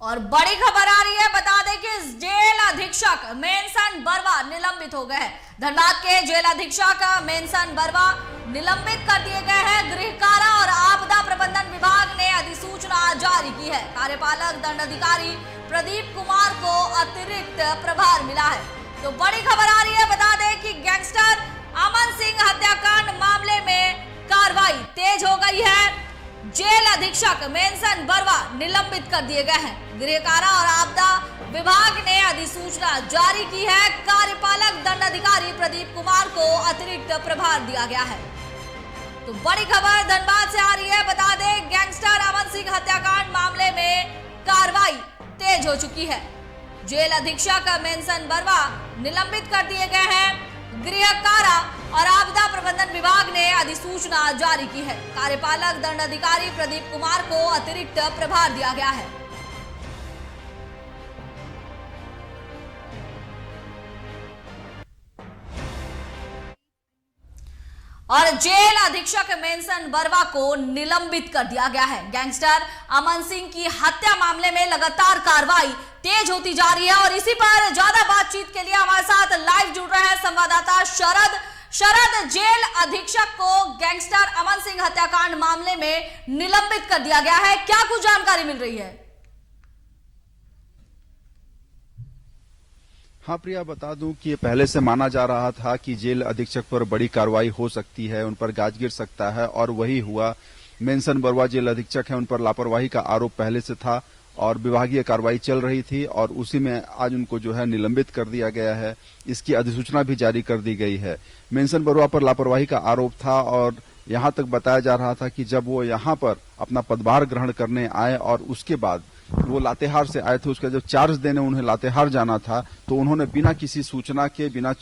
और बड़ी खबर आ रही है, बता दें कि जेल अधीक्षक मेनसन बरवा निलंबित हो गए हैं। धनबाद के जेल अधीक्षक मेनसन बरवा निलंबित कर दिए गए हैं। गृह कारा और आपदा प्रबंधन विभाग ने अधिसूचना जारी की है। कार्यपालक दंडाधिकारी प्रदीप कुमार को अतिरिक्त प्रभार मिला है। तो बड़ी खबर आ रही है, बता दें कि गैंगस्टर अमन सिंह हत्याकांड मामले में कार्रवाई तेज हो गई है। जेल अधीक्षक मेनसन बरवा निलंबित कर दिए गए हैं। गृह कारा और आपदा विभाग ने अधिसूचना जारी की है। कार्यपालक दंडाधिकारी प्रदीप कुमार को अतिरिक्त प्रभार दिया गया है। तो बड़ी खबर धनबाद से आ रही है, बता दें गैंगस्टर अमन सिंह हत्याकांड मामले में कार्रवाई तेज हो चुकी है। जेल अधीक्षक मेनसन बरवा निलंबित कर दिए गए हैं। गृह कारा और आपदा प्रबंधन विभाग ने अधिसूचना जारी की है। कार्यपालक दंडाधिकारी प्रदीप कुमार को अतिरिक्त प्रभार दिया गया है। और जेल अधीक्षक मेनसन बरवा को निलंबित कर दिया गया है। गैंगस्टर अमन सिंह की हत्या मामले में लगातार कार्रवाई तेज होती जा रही है और इसी पर ज्यादा बातचीत के लिए हमारे साथ लाइव जुड़ रहे हैं संवाददाता शरद। जेल अधीक्षक को गैंगस्टर अमन सिंह हत्याकांड मामले में निलंबित कर दिया गया है, क्या कुछ जानकारी मिल रही है? हाँ प्रिया, बता दूं कि पहले से माना जा रहा था कि जेल अधीक्षक पर बड़ी कार्रवाई हो सकती है, उन पर गाज गिर सकता है और वही हुआ। मेनसन बरवा जेल अधीक्षक है, उन पर लापरवाही का आरोप पहले से था और विभागीय कार्रवाई चल रही थी और उसी में आज उनको जो है निलंबित कर दिया गया है। इसकी अधिसूचना भी जारी कर दी गई है। मेनसन बरवा पर लापरवाही का आरोप था और यहाँ तक बताया जा रहा था कि जब वो यहाँ पर अपना पदभार ग्रहण करने आए और उसके बाद वो लातेहार से आए थे, उसका जब चार्ज देने उन्हें लातेहार जाना था तो उन्होंने बिना किसी सूचना के, बिना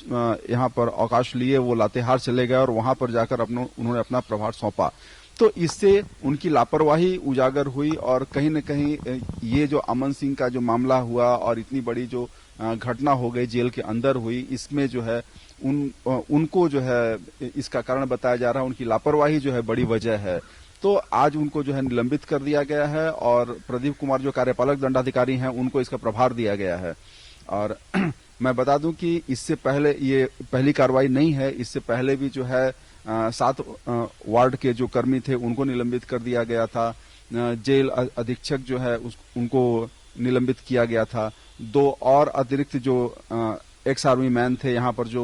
यहाँ पर अवकाश लिए वो लातेहार चले गए और वहां पर जाकर उन्होंने अपना प्रभार सौंपा। तो इससे उनकी लापरवाही उजागर हुई और कहीं न कहीं ये जो अमन सिंह का जो मामला हुआ और इतनी बड़ी जो घटना हो गई जेल के अंदर हुई, इसमें जो है उनको जो है इसका कारण बताया जा रहा है, उनकी लापरवाही जो है बड़ी वजह है। तो आज उनको जो है निलंबित कर दिया गया है और प्रदीप कुमार जो कार्यपालक दंडाधिकारी हैं उनको इसका प्रभार दिया गया है। और मैं बता दूं कि इससे पहले ये पहली कार्रवाई नहीं है, इससे पहले भी जो है 7 वार्ड के जो कर्मी थे उनको निलंबित कर दिया गया था। जेल अधीक्षक जो है उनको निलंबित किया गया था। 2 और अतिरिक्त जो एक्स आर्मी मैन थे यहाँ पर जो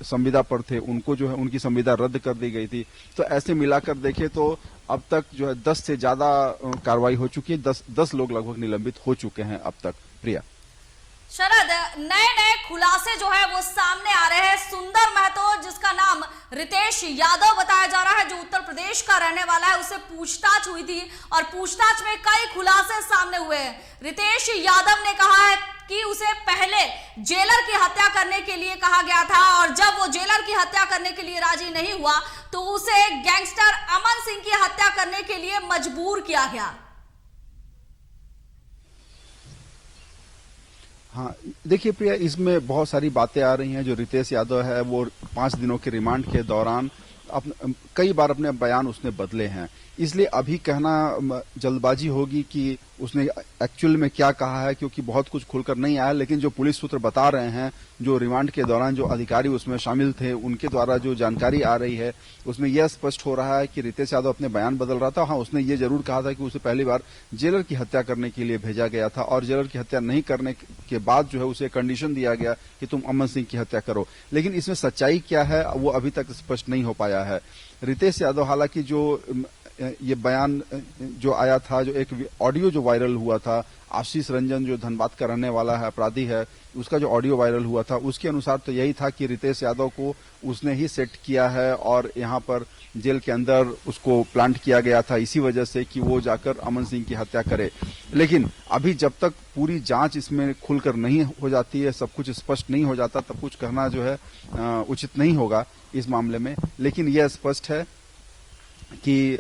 संविदा पर थे, उनको जो है उनकी संविदा रद्द कर दी गई थी। तो ऐसे मिलाकर देखें तो अब तक जो है 10 से ज्यादा कार्रवाई हो चुकी है। 10 लोग लगभग निलंबित हो चुके हैं अब तक। प्रिया, शरद, नए खुलासे जो है वो सामने आ रहे हैं। सुंदर महतो, जिसका नाम रितेश यादव बताया जा रहा है, जो उत्तर प्रदेश का रहने वाला है, उससे पूछताछ हुई थी और पूछताछ में कई खुलासे सामने हुए हैं। रितेश यादव ने कहा है कि उसे पहले जेलर की हत्या करने के लिए कहा गया था और जब वो जेलर की हत्या करने के लिए राजी नहीं हुआ तो उसे गैंगस्टर अमन सिंह की हत्या करने के लिए मजबूर किया गया। हाँ देखिए प्रिया, इसमें बहुत सारी बातें आ रही हैं। जो रितेश यादव है वो 5 दिनों के रिमांड के दौरान कई बार अपने बयान उसने बदले हैं, इसलिए अभी कहना जल्दबाजी होगी कि उसने एक्चुअल में क्या कहा है, क्योंकि बहुत कुछ खुलकर नहीं आया। लेकिन जो पुलिस सूत्र बता रहे हैं, जो रिमांड के दौरान जो अधिकारी उसमें शामिल थे उनके द्वारा जो जानकारी आ रही है, उसमें यह स्पष्ट हो रहा है कि रितेश यादव अपने बयान बदल रहा था। हाँ, उसने ये जरूर कहा था कि उसे पहली बार जेलर की हत्या करने के लिए भेजा गया था और जेलर की हत्या नहीं करने के बाद जो है उसे कंडीशन दिया गया कि तुम अमन सिंह की हत्या करो। लेकिन इसमें सच्चाई क्या है वो अभी तक स्पष्ट नहीं हो पाया है। रितेश यादव, हालांकि जो ये बयान जो आया था, जो एक ऑडियो जो वायरल हुआ था, आशीष रंजन जो धनबाद का रहने वाला है, अपराधी है, उसका जो ऑडियो वायरल हुआ था उसके अनुसार तो यही था कि रितेश यादव को उसने ही सेट किया है और यहाँ पर जेल के अंदर उसको प्लांट किया गया था इसी वजह से कि वो जाकर अमन सिंह की हत्या करे। लेकिन अभी जब तक पूरी जांच इसमें खुलकर नहीं हो जाती है, सब कुछ स्पष्ट नहीं हो जाता, तब कुछ कहना जो है उचित नहीं होगा इस मामले में। लेकिन यह स्पष्ट है कि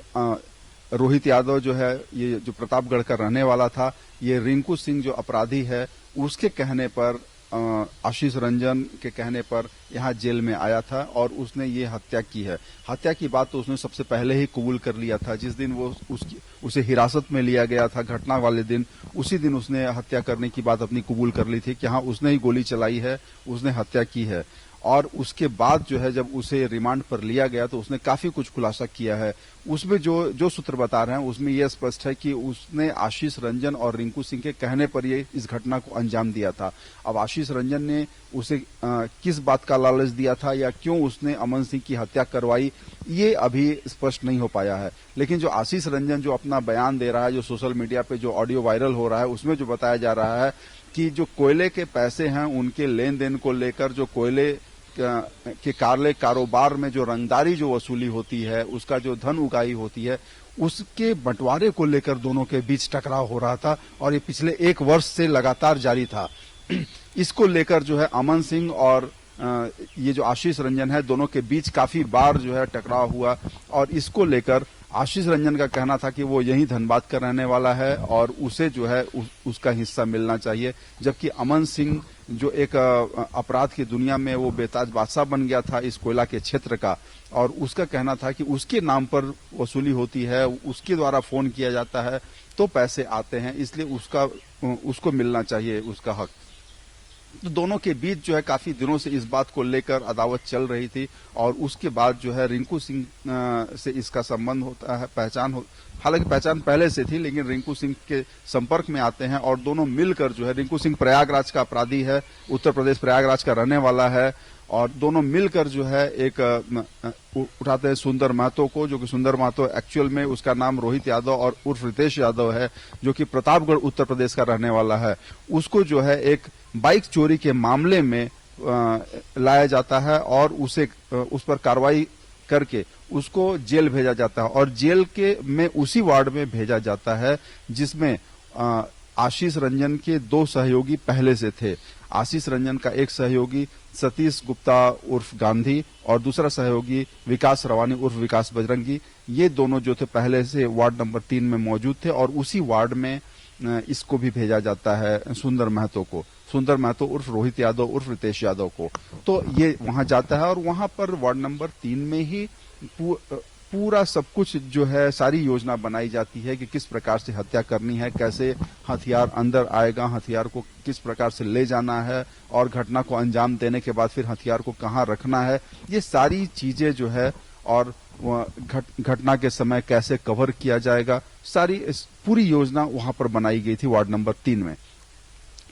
रोहित यादव जो है, ये जो प्रतापगढ़ का रहने वाला था, ये रिंकू सिंह जो अपराधी है उसके कहने पर आशीष रंजन के कहने पर यहाँ जेल में आया था और उसने ये हत्या की है। हत्या की बात तो उसने सबसे पहले ही कबूल कर लिया था। जिस दिन वो उसे हिरासत में लिया गया था घटना वाले दिन, उसी दिन उसने हत्या करने की बात अपनी कबूल कर ली थी कि हाँ उसने ही गोली चलाई है, उसने हत्या की है। और उसके बाद जो है जब उसे रिमांड पर लिया गया तो उसने काफी कुछ खुलासा किया है। उसमें जो सूत्र बता रहे हैं उसमें यह स्पष्ट है कि उसने आशीष रंजन और रिंकू सिंह के कहने पर ये इस घटना को अंजाम दिया था। अब आशीष रंजन ने उसे किस बात का लालच दिया था या क्यों उसने अमन सिंह की हत्या करवाई, ये अभी स्पष्ट नहीं हो पाया है। लेकिन जो आशीष रंजन जो अपना बयान दे रहा है, जो सोशल मीडिया पे जो ऑडियो वायरल हो रहा है, उसमें जो बताया जा रहा है कि जो कोयले के पैसे हैं उनके लेन देन को लेकर, जो कोयले के कारोबार में जो रंगदारी जो वसूली होती है, उसका जो धन उगाही होती है, उसके बंटवारे को लेकर दोनों के बीच टकराव हो रहा था और ये पिछले 1 वर्ष से लगातार जारी था। इसको लेकर जो है अमन सिंह और ये जो आशीष रंजन है, दोनों के बीच काफी बार जो है टकराव हुआ और इसको लेकर आशीष रंजन का कहना था कि वो यही धनबाद का रहने वाला है और उसे जो है उसका हिस्सा मिलना चाहिए, जबकि अमन सिंह जो एक अपराध की दुनिया में वो बेताज बादशाह बन गया था इस कोयला के क्षेत्र का, और उसका कहना था कि उसके नाम पर वसूली होती है, उसके द्वारा फोन किया जाता है तो पैसे आते हैं, इसलिए उसको मिलना चाहिए उसका हक। तो दोनों के बीच जो है काफी दिनों से इस बात को लेकर अदावत चल रही थी और उसके बाद जो है रिंकू सिंह से इसका संबंध होता है, हालांकि पहचान पहले से थी, लेकिन रिंकू सिंह के संपर्क में आते हैं और दोनों मिलकर जो है, रिंकू सिंह प्रयागराज का अपराधी है, उत्तर प्रदेश प्रयागराज का रहने वाला है, और दोनों मिलकर जो है एक उठाते हैं सुंदर महतो को, जो कि सुंदर महतो एक्चुअल में उसका नाम रोहित यादव और उर्फ रितेश यादव है, जो कि प्रतापगढ़ उत्तर प्रदेश का रहने वाला है। उसको जो है एक बाइक चोरी के मामले में लाया जाता है और उस पर कार्रवाई करके उसको जेल भेजा जाता है और जेल के में उसी वार्ड में भेजा जाता है जिसमें आशीष रंजन के 2 सहयोगी पहले से थे। आशीष रंजन का एक सहयोगी सतीश गुप्ता उर्फ गांधी और दूसरा सहयोगी विकास रवानी उर्फ विकास बजरंगी, ये दोनों जो थे पहले से वार्ड नंबर 3 में मौजूद थे और उसी वार्ड में इसको भी भेजा जाता है सुंदर महतो उर्फ रोहित यादव उर्फ रितेश यादव को। तो ये वहां जाता है और वहां पर वार्ड नंबर 3 में ही पूरा सब कुछ जो है, सारी योजना बनाई जाती है कि किस प्रकार से हत्या करनी है, कैसे हथियार अंदर आएगा, हथियार को किस प्रकार से ले जाना है और घटना को अंजाम देने के बाद फिर हथियार को कहाँ रखना है, ये सारी चीजें जो है और घटना के समय कैसे कवर किया जाएगा, सारी पूरी योजना वहां पर बनाई गई थी वार्ड नंबर 3 में।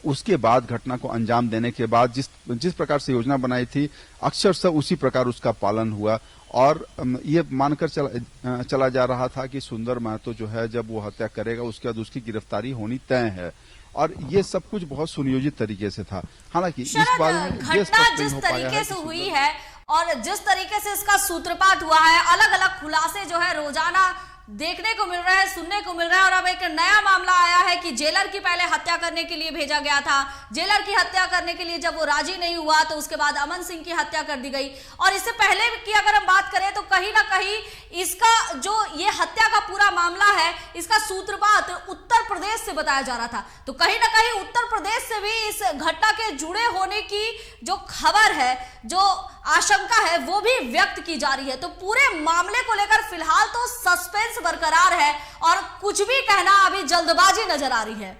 उसके बाद घटना को अंजाम देने के बाद जिस प्रकार से योजना बनाई थी अक्षरशः उसी प्रकार उसका पालन हुआ और ये मानकर चला जा रहा था कि सुंदर महतो जो है जब वो हत्या करेगा उसके बाद उसकी गिरफ्तारी होनी तय है और ये सब कुछ बहुत सुनियोजित तरीके से था। हालांकि इस बारे में घटना जिस तरीके से हुई है और जिस तरीके से इसका सूत्रपात हुआ है, अलग अलग खुलासे जो है रोजाना देखने को मिल रहा है, सुनने को मिल रहा है और अब एक नया मामला आया है कि जेलर की पहले हत्या करने के लिए भेजा गया था। जेलर की हत्या करने के लिए जब वो राजी नहीं हुआ तो उसके बाद अमन सिंह की हत्या कर दी गई और इससे पहले की अगर हम बात करें तो कहीं ना कहीं इसका जो ये हत्या का पूरा मामला है, इसका सूत्रपात उत्तर प्रदेश से बताया जा रहा था। तो कहीं ना कहीं उत्तर प्रदेश से भी इस घटना के जुड़े होने की जो खबर है, जो आशंका है, वो भी व्यक्त की जा रही है। तो पूरे मामले को लेकर फिलहाल तो सस्पेंस बरकरार है और कुछ भी कहना अभी जल्दबाजी नजर आ रही है।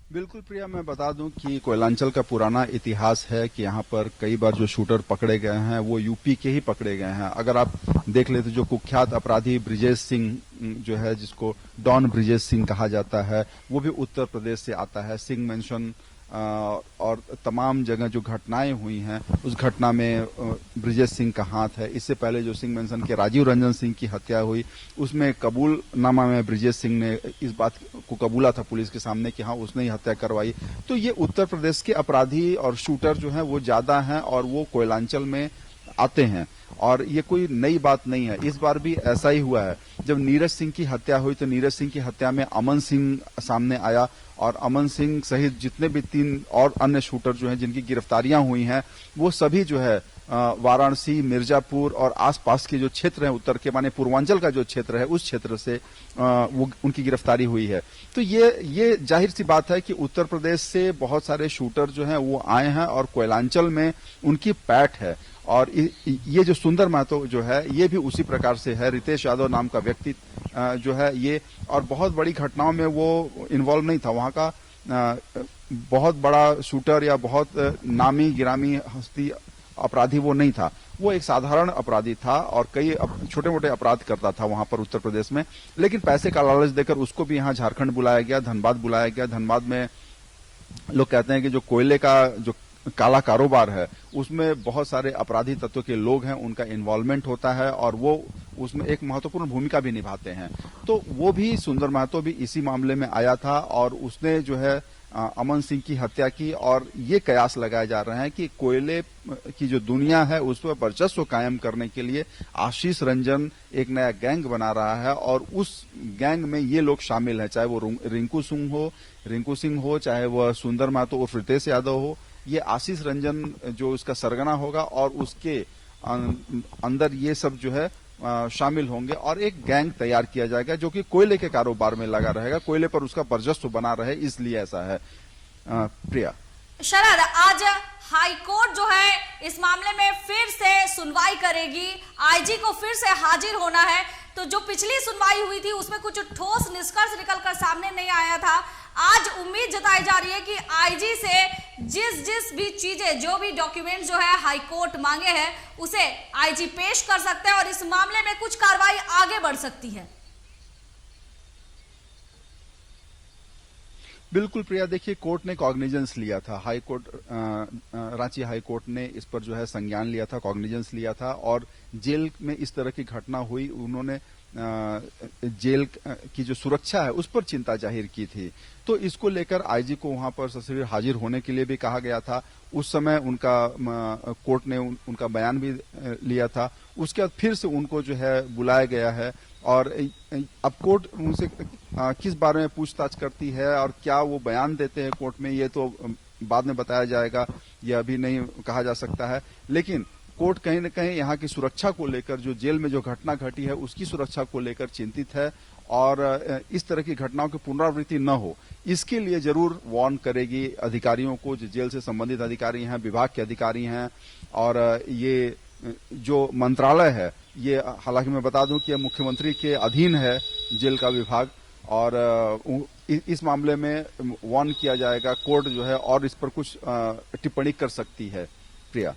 बिल्कुल प्रिया, मैं बता दूं कि कोयलांचल का पुराना इतिहास है कि यहाँ पर कई बार जो शूटर पकड़े गए हैं वो यूपी के ही पकड़े गए हैं। अगर आप देख लेते जो कुख्यात अपराधी ब्रिजेश सिंह जो है, जिसको डॉन ब्रिजेश सिंह कहा जाता है, वो भी उत्तर प्रदेश से आता है। सिंह मेंशन और तमाम जगह जो घटनाएं हुई हैं उस घटना में ब्रिजेश सिंह का हाथ है। इससे पहले जो सिंह मेंशन के राजीव रंजन सिंह की हत्या हुई उसमें कबूलनामा में ब्रिजेश सिंह ने इस बात को कबूला था पुलिस के सामने कि हाँ उसने ही हत्या करवाई। तो ये उत्तर प्रदेश के अपराधी और शूटर जो हैं वो ज्यादा हैं और वो कोयलांचल में आते हैं और ये कोई नई बात नहीं है। इस बार भी ऐसा ही हुआ है। जब नीरज सिंह की हत्या हुई तो नीरज सिंह की हत्या में अमन सिंह सामने आया और अमन सिंह सहित जितने भी 3 और अन्य शूटर जो हैं जिनकी गिरफ्तारियां हुई हैं वो सभी जो है वाराणसी, मिर्जापुर और आसपास के जो क्षेत्र हैं उत्तर के माने पूर्वांचल का जो क्षेत्र है उस क्षेत्र से वो उनकी गिरफ्तारी हुई है। तो ये जाहिर सी बात है कि उत्तर प्रदेश से बहुत सारे शूटर जो हैं वो आए हैं और कोयलांचल में उनकी पैठ है। और ये जो सुंदर महतो जो है ये भी उसी प्रकार से है। रितेश यादव नाम का व्यक्ति जो है ये और बहुत बड़ी घटनाओं में वो इन्वॉल्व नहीं था। वहां का बहुत बड़ा शूटर या बहुत नामी गिरामी हस्ती अपराधी वो नहीं था। वो एक साधारण अपराधी था और कई छोटे मोटे अपराध करता था वहां पर उत्तर प्रदेश में। लेकिन पैसे का लालच देकर उसको भी यहाँ झारखंड बुलाया गया, धनबाद बुलाया गया। धनबाद में लोग कहते हैं कि जो कोयले का जो काला कारोबार है उसमें बहुत सारे अपराधी तत्व के लोग हैं, उनका इन्वॉल्वमेंट होता है और वो उसमें एक महत्वपूर्ण भूमिका भी निभाते हैं। तो वो भी सुंदर महतो भी इसी मामले में आया था और उसने जो है अमन सिंह की हत्या की। और ये कयास लगाए जा रहे हैं कि कोयले की जो दुनिया है उस पर वर्चस्व कायम करने के लिए आशीष रंजन एक नया गैंग बना रहा है और उस गैंग में ये लोग शामिल हैं, चाहे वो रिंकू सिंह हो, चाहे वह सुंदर महतो उर्फ रितेश यादव हो। ये आशीष रंजन जो उसका सरगना होगा और उसके अंदर ये सब जो है शामिल होंगे और एक गैंग तैयार किया जाएगा जो कि कोयले के कारोबार में लगा रहेगा, कोयले पर उसका वर्चस्व बना रहे, इसलिए ऐसा है। प्रिया, शरद, आज हाईकोर्ट जो है इस मामले में फिर से सुनवाई करेगी, आईजी को फिर से हाजिर होना है। तो जो पिछली सुनवाई हुई थी उसमें कुछ ठोस निष्कर्ष निकलकर सामने नहीं आया था। आज उम्मीद जताई जा रही है कि आईजी से जिस भी चीजें, जो भी डॉक्यूमेंट जो है हाईकोर्ट मांगे हैं उसे आईजी पेश कर सकते हैं और इस मामले में कुछ कार्रवाई आगे बढ़ सकती है। बिल्कुल प्रिया, देखिए कोर्ट ने कॉग्निजेंस लिया था, high court Ranchi high court ने इस पर जो है संज्ञान लिया था, कॉग्निजेंस लिया था और जेल में इस तरह की घटना हुई उन्होंने जेल की जो सुरक्षा है उस पर चिंता जाहिर की थी। तो इसको लेकर आईजी को वहां पर ससुर हाजिर होने के लिए भी कहा गया था। उस समय उनका कोर्ट ने उनका बयान भी लिया था। उसके बाद फिर से उनको जो है बुलाया गया है और अब कोर्ट उनसे किस बारे में पूछताछ करती है और क्या वो बयान देते हैं कोर्ट में, ये तो बाद में बताया जाएगा, ये अभी नहीं कहा जा सकता है। लेकिन कोर्ट कहीं न कहीं यहाँ की सुरक्षा को लेकर, जो जेल में जो घटना घटी है उसकी सुरक्षा को लेकर चिंतित है और इस तरह की घटनाओं की पुनरावृत्ति न हो इसके लिए जरूर वार्न करेगी अधिकारियों को, जो जेल से संबंधित अधिकारी हैं, विभाग के अधिकारी हैं। और ये जो मंत्रालय है ये हालांकि मैं बता दूं कि यह मुख्यमंत्री के अधीन है जेल का विभाग और इस मामले में वार्न किया जाएगा। कोर्ट जो है और इस पर कुछ टिप्पणी कर सकती है। प्रिया,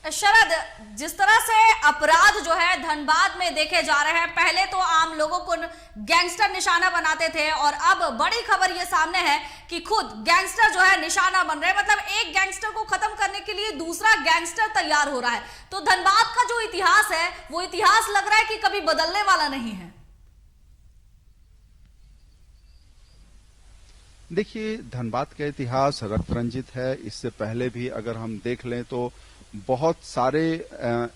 शरद, जिस तरह से अपराध जो है धनबाद में देखे जा रहे हैं, पहले तो आम लोगों को गैंगस्टर निशाना बनाते थे और अब बड़ी खबर ये सामने है कि खुद गैंगस्टर जो है निशाना बन रहे हैं। मतलब एक गैंगस्टर को खत्म करने के लिए दूसरा गैंगस्टर तैयार हो रहा है। तो धनबाद का जो इतिहास है वो इतिहास लग रहा है कि कभी बदलने वाला नहीं है। देखिए, धनबाद का इतिहास रक्त रंजित है। इससे पहले भी अगर हम देख लें तो बहुत सारे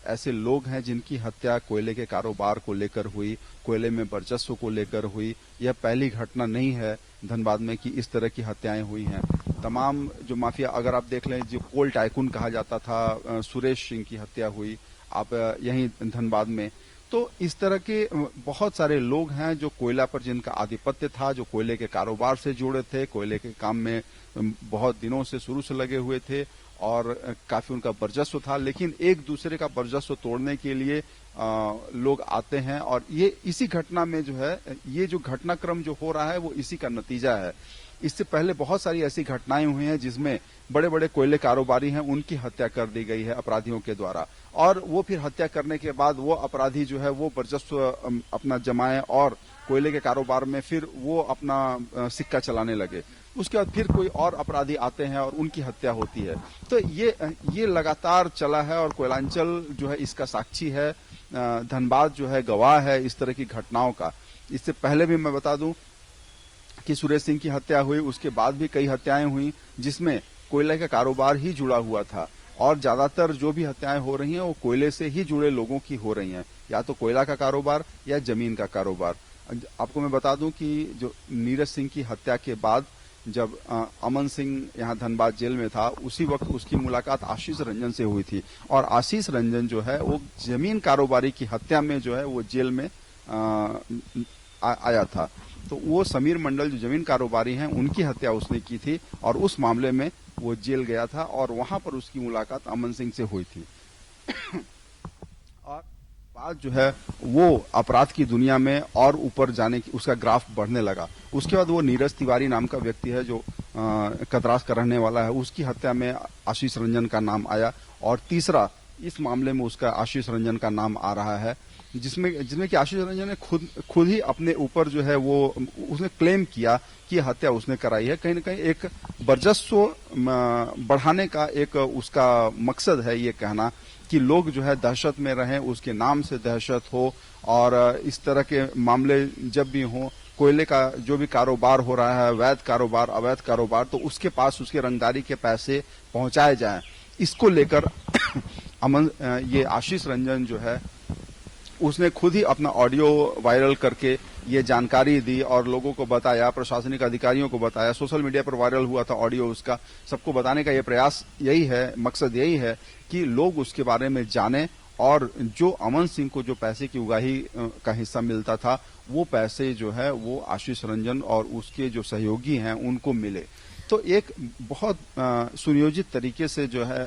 ऐसे लोग हैं जिनकी हत्या कोयले के कारोबार को लेकर हुई, कोयले में वर्चस्व को लेकर हुई। यह पहली घटना नहीं है धनबाद में कि इस तरह की हत्याएं हुई हैं। तमाम जो माफिया, अगर आप देख लें, जो कोल टाइकून कहा जाता था, सुरेश सिंह की हत्या हुई आप यहीं धनबाद में। तो इस तरह के बहुत सारे लोग हैं जो कोयला पर जिनका आधिपत्य था, जो कोयले के कारोबार से जुड़े थे, कोयले के काम में बहुत दिनों से शुरू से लगे हुए थे और काफी उनका वर्चस्व था। लेकिन एक दूसरे का वर्चस्व तोड़ने के लिए लोग आते हैं और ये इसी घटना में जो है, ये जो घटनाक्रम जो हो रहा है वो इसी का नतीजा है। इससे पहले बहुत सारी ऐसी घटनाएं हुई हैं जिसमें बड़े बड़े कोयले कारोबारी हैं उनकी हत्या कर दी गई है अपराधियों के द्वारा और वो फिर हत्या करने के बाद वो अपराधी जो है वो वर्चस्व अपना जमाए और कोयले के कारोबार में फिर वो अपना सिक्का चलाने लगे। उसके बाद फिर कोई और अपराधी आते हैं और उनकी हत्या होती है। तो ये लगातार चला है और कोयलांचल जो है इसका साक्षी है। धनबाद जो है गवाह है इस तरह की घटनाओं का। इससे पहले भी मैं बता दूं कि सुरेश सिंह की हत्या हुई, उसके बाद भी कई हत्याएं हुई जिसमें कोयले का कारोबार ही जुड़ा हुआ था और ज्यादातर जो भी हत्याएं हो रही हैं वो कोयले से ही जुड़े लोगों की हो रही हैं, या तो कोयला का कारोबार या जमीन का कारोबार। आपको मैं बता दूं कि जो नीरज सिंह की हत्या के बाद जब अमन सिंह यहाँ धनबाद जेल में था, उसी वक्त उसकी मुलाकात आशीष रंजन से हुई थी और आशीष रंजन जो है वो जमीन कारोबारी की हत्या में जो है वो जेल में आया था। तो वो समीर मंडल जो जमीन कारोबारी हैं उनकी हत्या उसने की थी और उस मामले में वो जेल गया था और वहां पर उसकी मुलाकात अमन सिंह से हुई थी। और बात जो है वो अपराध की दुनिया में और ऊपर जाने की उसका ग्राफ बढ़ने लगा। उसके बाद वो नीरज तिवारी नाम का व्यक्ति है जो कतरास का रहने वाला है, उसकी हत्या में आशीष रंजन का नाम आया और तीसरा इस मामले में उसका आशीष रंजन का नाम आ रहा है, जिसमें कि आशीष रंजन ने खुद ही अपने ऊपर जो है वो उसने क्लेम किया कि हत्या उसने कराई है। कहीं न कहीं एक वर्चस्व बढ़ाने का एक उसका मकसद है ये कहना कि लोग जो है दहशत में रहें, उसके नाम से दहशत हो और इस तरह के मामले जब भी हों, कोयले का जो भी कारोबार हो रहा है, वैध कारोबार, अवैध कारोबार, तो उसके पास उसके रंगदारी के पैसे पहुंचाए जाएं। इसको लेकर ये आशीष रंजन जो है उसने खुद ही अपना ऑडियो वायरल करके ये जानकारी दी और लोगों को बताया, प्रशासनिक अधिकारियों को बताया, सोशल मीडिया पर वायरल हुआ था ऑडियो उसका। सबको बताने का ये प्रयास यही है, मकसद यही है कि लोग उसके बारे में जाने और जो अमन सिंह को जो पैसे की उगाही का हिस्सा मिलता था वो पैसे जो है वो आशीष रंजन और उसके जो सहयोगी हैं उनको मिले। तो एक बहुत सुनियोजित तरीके से जो है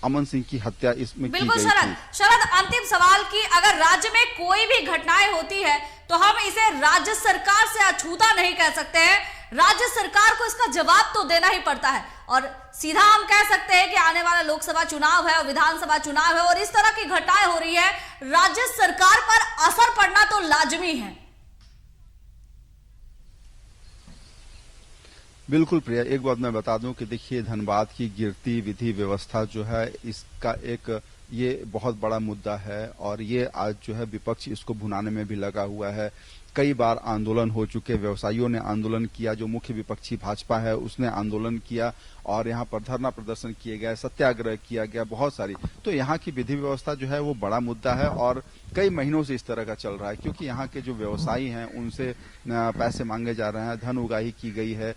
अमन सिंह की हत्या इसमें की गई थी। शरद, अंतिम सवाल की अगर राज्य में कोई भी घटनाएं होती है तो हम इसे राज्य सरकार से अछूता नहीं कह सकते हैं, राज्य सरकार को इसका जवाब तो देना ही पड़ता है और सीधा हम कह सकते हैं कि आने वाला लोकसभा चुनाव है और विधानसभा चुनाव है और इस तरह की घटनाएं हो रही है, राज्य सरकार पर असर पड़ना तो लाजमी है। बिल्कुल प्रिया, एक बात मैं बता दूं कि देखिए धनबाद की गिरती विधि व्यवस्था जो है इसका एक ये बहुत बड़ा मुद्दा है और ये आज जो है विपक्ष इसको भुनाने में भी लगा हुआ है। कई बार आंदोलन हो चुके, व्यवसायियों ने आंदोलन किया, जो मुख्य विपक्षी भाजपा है उसने आंदोलन किया और यहाँ पर धरना प्रदर्शन किए गए, सत्याग्रह किया गया, बहुत सारी। तो यहाँ की विधि व्यवस्था जो है वो बड़ा मुद्दा है और कई महीनों से इस तरह का चल रहा है क्योंकि यहाँ के जो व्यवसायी हैं उनसे पैसे मांगे जा रहे हैं, धन उगाही की गई है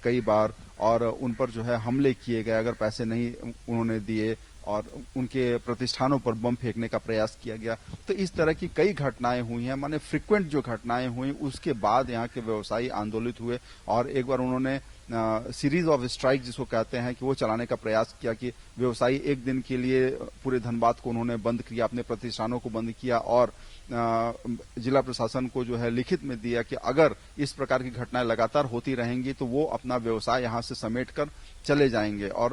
कई बार और उन पर जो है हमले किए गए अगर पैसे नहीं उन्होंने दिए और उनके प्रतिष्ठानों पर बम फेंकने का प्रयास किया गया। तो इस तरह की कई घटनाएं हुई हैं, माने फ्रीक्वेंट जो घटनाएं हुई उसके बाद यहाँ के व्यवसायी आंदोलित हुए और एक बार उन्होंने सीरीज ऑफ स्ट्राइक जिसको कहते हैं कि वो चलाने का प्रयास किया कि व्यवसायी एक दिन के लिए पूरे धनबाद को उन्होंने बंद किया, अपने प्रतिष्ठानों को बंद किया और जिला प्रशासन को जो है लिखित में दिया कि अगर इस प्रकार की घटनाएं लगातार होती रहेंगी तो वो अपना व्यवसाय यहाँ से समेट कर चले जाएंगे और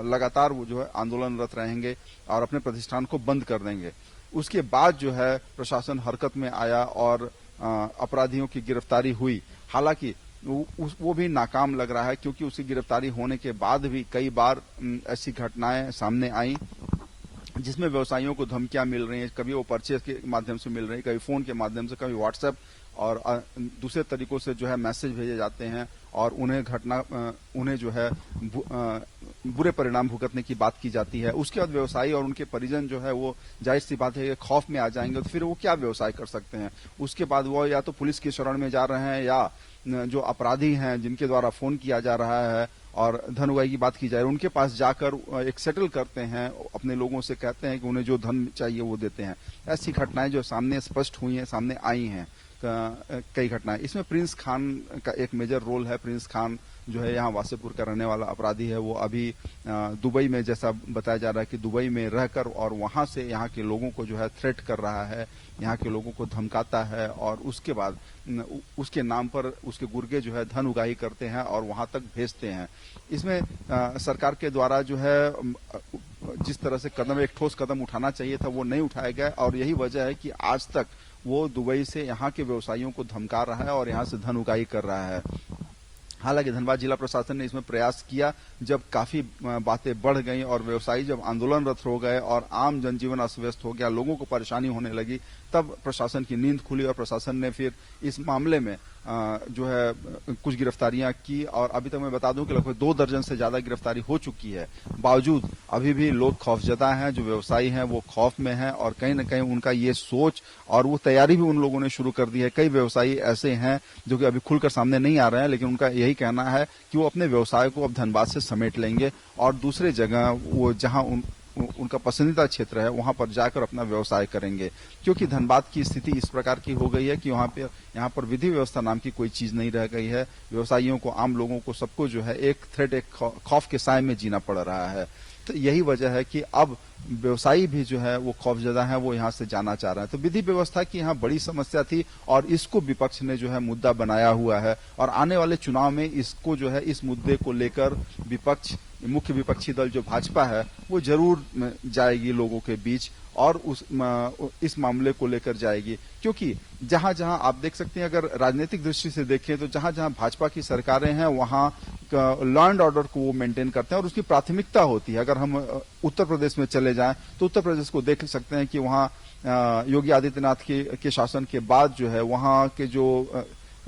लगातार वो जो है आंदोलनरत रहेंगे और अपने प्रतिष्ठान को बंद कर देंगे। उसके बाद जो है प्रशासन हरकत में आया और अपराधियों की गिरफ्तारी हुई। हालांकि वो भी नाकाम लग रहा है क्योंकि उसकी गिरफ्तारी होने के बाद भी कई बार ऐसी घटनाएं सामने आई जिसमें व्यवसायियों को धमकियां मिल रही हैं, कभी वो परचेज के माध्यम से मिल रही है, कभी फोन के माध्यम से, कभी व्हाट्सएप और दूसरे तरीकों से जो है मैसेज भेजे जाते हैं और उन्हें जो है बुरे परिणाम भुगतने की बात की जाती है। उसके बाद व्यवसायी और उनके परिजन जो है वो जाहिर सी बात है कि खौफ में आ जाएंगे तो फिर वो क्या व्यवसाय कर सकते हैं। उसके बाद वो या तो पुलिस की शरण में जा रहे हैं या जो अपराधी हैं जिनके द्वारा फोन किया जा रहा है और धन उगाही की बात की जाए उनके पास जाकर एक सेटल करते हैं, अपने लोगों से कहते हैं कि उन्हें जो धन चाहिए वो देते हैं। ऐसी घटनाएं जो सामने स्पष्ट हुई हैं, सामने आई हैं कई घटनाएं। इसमें प्रिंस खान का एक मेजर रोल है। प्रिंस खान जो है यहाँ वासेपुर का रहने वाला अपराधी है, वो अभी दुबई में, जैसा बताया जा रहा है कि दुबई में रहकर और वहां से यहाँ के लोगों को जो है थ्रेट कर रहा है, यहाँ के लोगों को धमकाता है और उसके बाद उसके नाम पर उसके गुर्गे जो है धन उगाही करते हैं और वहां तक भेजते हैं। इसमें सरकार के द्वारा जो है जिस तरह से एक ठोस कदम उठाना चाहिए था वो नहीं उठाया गया और यही वजह है कि आज तक वो दुबई से यहाँ के व्यवसायियों को धमका रहा है और यहाँ से धन उगाही कर रहा है। हालांकि धनबाद जिला प्रशासन ने इसमें प्रयास किया, जब काफी बातें बढ़ गई और व्यवसायी जब आंदोलनरत हो गए और आम जनजीवन अस्त व्यस्त हो गया, लोगों को परेशानी होने लगी, तब प्रशासन की नींद खुली और प्रशासन ने फिर इस मामले में जो है कुछ गिरफ्तारियां की और अभी तक मैं बता दूं कि लगभग 2 दर्जन से ज्यादा गिरफ्तारी हो चुकी है। बावजूद अभी भी लोग खौफजदा हैं, जो व्यवसायी हैं वो खौफ में हैं और कहीं न कहीं उनका ये सोच और वो तैयारी भी उन लोगों ने शुरू कर दी है। कई व्यवसायी ऐसे हैं जो कि अभी खुलकर सामने नहीं आ रहे हैं, लेकिन उनका यही यही कहना है कि वो अपने व्यवसाय को अब धनबाद से समेट लेंगे और दूसरे जगह वो जहां उनका पसंदीदा क्षेत्र है वहां पर जाकर अपना व्यवसाय करेंगे, क्योंकि धनबाद की स्थिति इस प्रकार की हो गई है कि यहाँ पर विधि व्यवस्था नाम की कोई चीज नहीं रह गई है। व्यवसायियों को, आम लोगों को, सबको जो है एक खौफ के साए में जीना पड़ रहा है। तो यही वजह है कि अब व्यवसायी भी जो है वो खौफजदा है, वो यहाँ से जाना चाह रहे हैं। तो विधि व्यवस्था की यहाँ बड़ी समस्या थी और इसको विपक्ष ने जो है मुद्दा बनाया हुआ है और आने वाले चुनाव में इसको जो है इस मुद्दे को लेकर मुख्य विपक्षी दल जो भाजपा है वो जरूर जाएगी लोगों के बीच और इस मामले को लेकर जाएगी, क्योंकि जहां जहां आप देख सकते हैं, अगर राजनीतिक दृष्टि से देखें तो जहां जहां भाजपा की सरकारें हैं वहां लॉ एंड ऑर्डर को वो मेंटेन करते हैं और उसकी प्राथमिकता होती है। अगर हम उत्तर प्रदेश में चले जाएं तो उत्तर प्रदेश को देख सकते हैं कि वहां योगी आदित्यनाथ के शासन के बाद जो है वहां के जो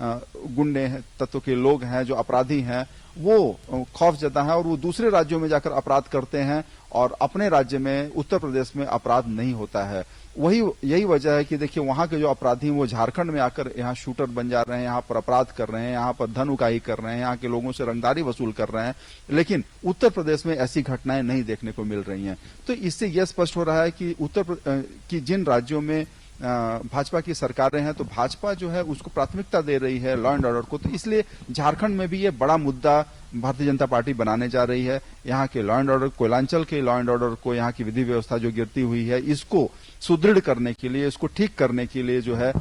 गुंडे तत्व के लोग हैं, जो अपराधी हैं, वो खौफजदा है और वो दूसरे राज्यों में जाकर अपराध करते हैं और अपने राज्य में, उत्तर प्रदेश में अपराध नहीं होता है। यही वजह है कि देखिए वहां के जो अपराधी वो झारखंड में आकर यहाँ शूटर बन जा रहे हैं, यहाँ पर अपराध कर रहे हैं, यहाँ पर धन उगाही कर रहे हैं, यहाँ के लोगों से रंगदारी वसूल कर रहे हैं, लेकिन उत्तर प्रदेश में ऐसी घटनाएं नहीं देखने को मिल रही हैं। तो इससे यह स्पष्ट हो रहा है कि जिन राज्यों में भाजपा की सरकारें हैं तो भाजपा जो है उसको प्राथमिकता दे रही है लॉ एंड ऑर्डर को, तो इसलिए झारखंड में भी ये बड़ा मुद्दा भारतीय जनता पार्टी बनाने जा रही है। यहाँ के लॉ एंड ऑर्डर, कोयलांचल के लॉ एंड ऑर्डर को, यहाँ की विधि व्यवस्था जो गिरती हुई है इसको सुदृढ़ करने के लिए, इसको ठीक करने के लिए जो है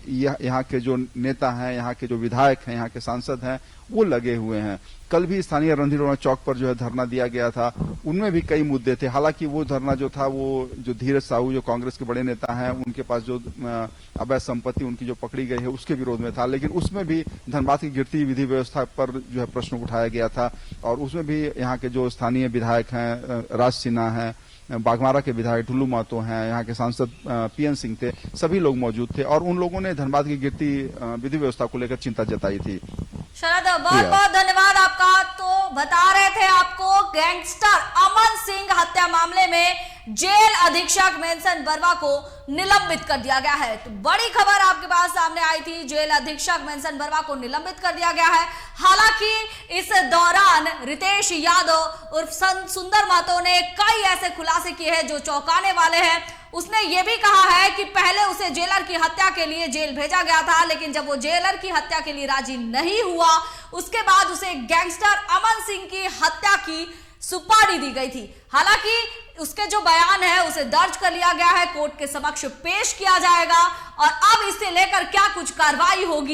यहाँ के जो नेता हैं, यहाँ के जो विधायक हैं, यहाँ के सांसद हैं, वो लगे हुए हैं। कल भी स्थानीय रणधीर चौक पर जो है धरना दिया गया था, उनमें भी कई मुद्दे थे। हालांकि वो धरना जो था वो जो धीरज साहू जो कांग्रेस के बड़े नेता हैं उनके पास जो अवैध संपत्ति उनकी जो पकड़ी गई है उसके विरोध में था, लेकिन उसमें भी धनबाद की गिरती विधि व्यवस्था पर जो है प्रश्न उठाया गया था और उसमें भी यहाँ के जो स्थानीय विधायक हैं, राज सिन्हा हैं, बाघमारा के विधायक ढुल्लू महतो हैं, यहाँ के सांसद पीएन सिंह थे, सभी लोग मौजूद थे और उन लोगों ने धनबाद की गिरती विधि व्यवस्था को लेकर चिंता जताई थी। शरद, बहुत बहुत धन्यवाद आपका। तो बता रहे थे आपको, गैंगस्टर अमन सिंह हत्या मामले में जेल अधीक्षक मेंसन बरवा को निलंबित कर दिया गया है। तो बड़ी खबर आपके पास सामने आई थी, जेल अधीक्षक मेंसन बरवा को निलंबित कर दिया गया है। हालांकि इस दौरान रितेश यादव उर्फ सुंदर महतो ने कई ऐसे खुलासे किए हैं जो चौंकाने वाले हैं। उसने ये भी कहा है कि पहले उसे जेलर की हत्या के लिए जेल भेजा गया था, लेकिन जब वो जेलर की हत्या के लिए राजी नहीं हुआ उसके बाद उसे गैंगस्टर अमन सिंह की हत्या की सुपारी दी गई थी। हालांकि उसके जो बयान है उसे दर्ज कर लिया गया है, कोर्ट के समक्ष पेश किया जाएगा और अब इससे लेकर क्या कुछ कार्रवाई होगी